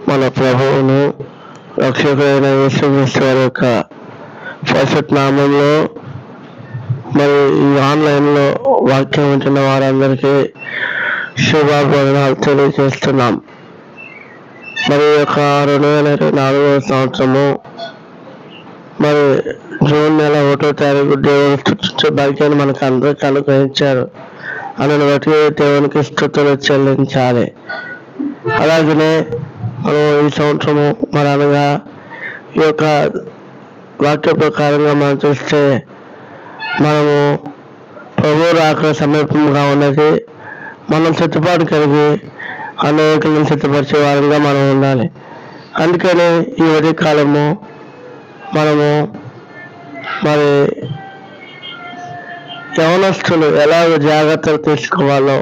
మన ప్రభువును రక్షకుడైన యేసుక్రీస్తు వారి యొక్క పరిశుద్ధ నామంలో మరి ఈ ఆన్లైన్లో వాక్యం ఉంటున్న వారందరికీ శుభాభివందనాలు తెలియజేస్తున్నాం. మరి యొక్క 2024 సంవత్సరము మరి జూన్ నెల 1వ తారీఖు దేవుని స్తుతించే భాగ్యాన్ని మనకు అందరికీ అనుగ్రహించారు. అందుని బట్టి దేవునికి స్తుతులు చెల్లించాలి. అలాగనే మనం ఈ సంవత్సరము మరి అనగా ఈ యొక్క వాక్య ప్రకారంగా మనం చూస్తే మనము ప్రభు రాక సమీపంగా ఉన్నది. మనం సిద్ధపాటు కలిగి అనేకులను సిద్ధపరిచే వారంగా మనం ఉండాలి. అందుకని ఈ ఉదయకాలము మనము మరి యవనస్తులు ఎలాగ జాగ్రత్తలు తీసుకోవాలో,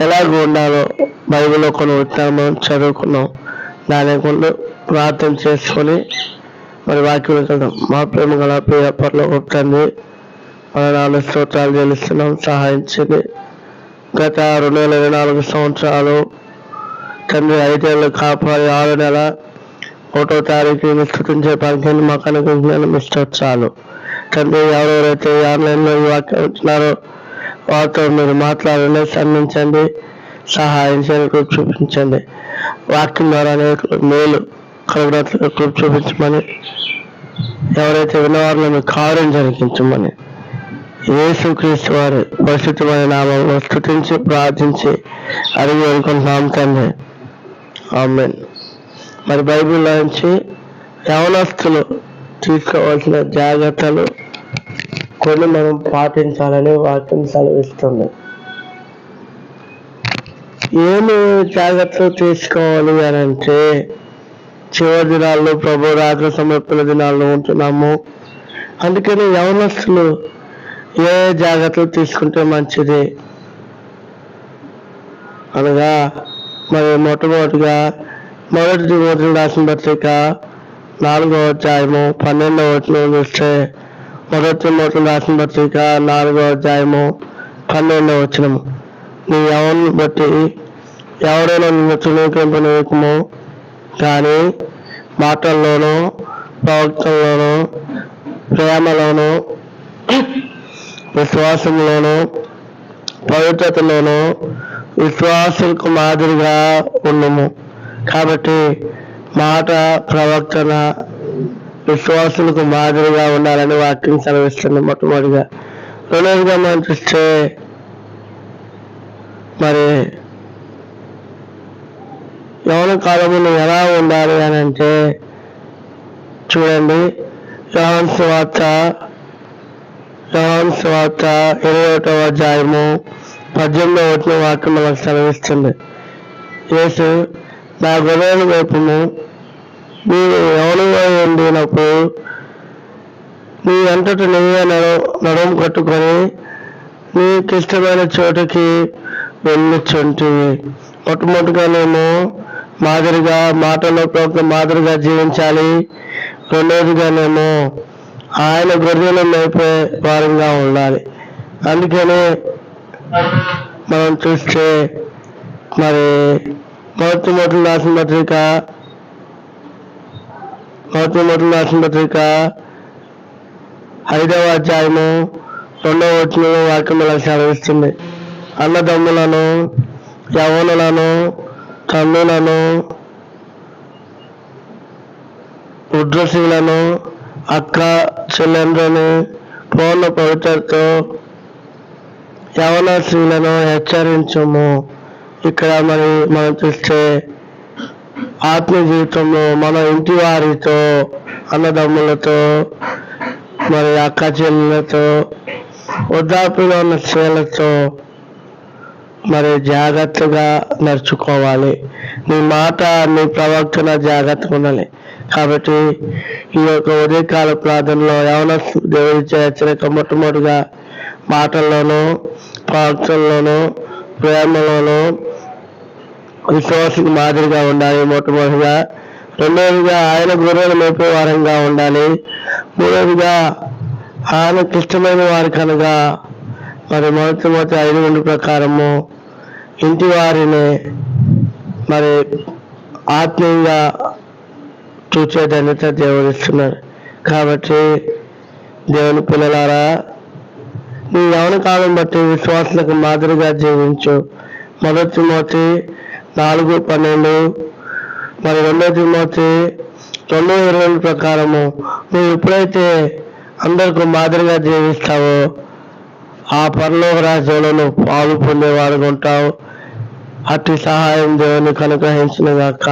ఎలాగ ఉండాలో బైబిల్లో కొన్ని విత్తనాలు చదువుకున్నాం. దాని గురించి ప్రార్థన చేసుకొని మరి వాక్యం చదువు. మా ప్రేమ గల ప్రియ పరలోకపు తండ్రి, మన 4 స్తోత్రాలు చెల్లిస్తున్నాం. సహాయించింది గత 2024 సంవత్సరాలు తండ్రి 5 ఏళ్ళు కాపాడి 6 నెల 1వ తారీఖు స్తుతించే భాగ్యాన్ని మాకు అనుగ్రహించిన ఇష్టోత్సాలు తండ్రి. ఎవరెవరైతే ఆన్లైన్లో ఈ వాక్యం ఉంటున్నారో వారితో మీరు మాట్లాడండి, సన్నించండి, సహాయం చేయండి, కృప చూపించండి. వాక్యం ద్వారా మేలు కలుగునట్లుగా కృప చూపించమని, ఎవరైతే విన్నవారిలో మీ కార్యం జరిగించమని యేసుక్రీస్తు వారి పరిశుద్ధమైన నామంలో స్తుతించి ప్రార్థించి అడిగి అనుకుంటున్నాం తండ్రి. ఆమేన్. మరి బైబిల్లో నుంచి యవనస్తులు తీసుకోవాల్సిన జాగ్రత్తలు కొన్ని మనం పాటించాలని వాక్యం సెలవిస్తుంది. ఏమి జాగ్రత్తలు తీసుకోవాలి అని అంటే, చివరి దినాల్లో ప్రభు రాక సమర్పణ దినాల్లో ఉంటున్నాము. అందుకని యవనస్తులు ఏ జాగ్రత్తలు తీసుకుంటే మంచిది అనగా మరి మొట్టమొదటిగా మొదటి తిమోతికి రాసిన పత్రిక 4వ అధ్యాయము 12వ వచనం చూస్తే, మొదటి తిమోతికి రాసిన పత్రిక 4వ అధ్యాయము 12వ వచనము, నీ యవను బట్టి ఎవరైనా నిన్ను తునీకింపనీయకము, కానీ మాటల్లోనూ ప్రవక్తల్లోనూ ప్రేమలోనూ విశ్వాసంలోనూ పవిత్రతలోనూ విశ్వాసులకు మాదిరిగా ఉండము. కాబట్టి మాట, ప్రవర్తన విశ్వాసులకు మాదిరిగా ఉండాలని వాక్యం సెలవిస్తుంది మొట్టమొదటిగా. రెండవదిగా మనం చూస్తే మరి యవన కాలమును ఎలా ఉండాలి అని అంటే చూడండి, యోహాను సువార్త 21వ అధ్యాయము 18వ వచనం వాక్యం మనకు సెలవిస్తుంది. యేసు, నా గొర్రెల వైపును నీవు యవనుగా ఉండినప్పుడు నీ అంతటి నీవే నడుము కట్టుకొని నీకు ఇష్టమైన చోటుకి వెళ్ళుచుంటివి. మొట్టమొదటిగానేమో మాదిరిగా మాటలో ప్రవక్త మాదిరిగా జీవించాలి. రెండవదిగానేమో ఆయన గొర్రెలు మేపే వారంగా ఉండాలి. అందుకని మనం చూస్తే మరి మొదటి రాసిన పత్రిక 5వ అధ్యాయము 2వ వచనంలో వాక్యం ఇలా సెలవిస్తుంది. అన్నదమ్ములను, యవ్వనులను, తల్లులను, వృద్ధులను, అక్క చెల్లెండ్రని పూర్ణ పవిత్రతో యవన స్త్రీలను హెచ్చరించము. ఇక్కడ మరి మనం చూస్తే ఆత్మీయ జీవితంలో మన ఇంటి వారితో, అన్నదమ్ములతో, మరి అక్క చెల్లెలతో, వృద్ధాప్యంలో ఉన్న స్త్రీలతో మరి జాగ్రత్తగా నడుచుకోవాలి. నీ మాట, నీ ప్రవర్తన జాగ్రత్తగా ఉండాలి. కాబట్టి ఈ యొక్క ఉదయకాల ప్రార్థనలో యవన దేవుడిచ్చే హెచ్చరిక మొట్టమొదటిగా మాటల్లోనూ, ప్రవర్తనలోనూ, ప్రేమలోనూ విశ్వాసకు మాదిరిగా ఉండాలి మొట్టమొదటిగా. రెండవదిగా ఆయన గొర్రెలు మేపే వారంగా ఉండాలి. మూడవదిగా ఆయనకు ఇష్టమైన వారి కనుక మరి మొదటి 5:2 ప్రకారము ఇంటి వారిని మరి ఆత్మీయంగా చూసే ధన్యత దేవుడు ఇస్తున్నారు. కాబట్టి దేవుని పిల్లలారా, నీ యవన కాలం బట్టి విశ్వాసులకు మాదిరిగా జీవించు. 1 తిమోతి 4:12 మరి 2 తిమోతి 2:20 ప్రకారము నువ్వు ఎప్పుడైతే అందరికీ మాదిరిగా జీవిస్తావో ఆ పరలోక రాజ్యంలో నువ్వు పాలు పొందేవాడుగా ఉంటావు. అట్టి సహాయం దేవునికి అనుగ్రహించును గాక.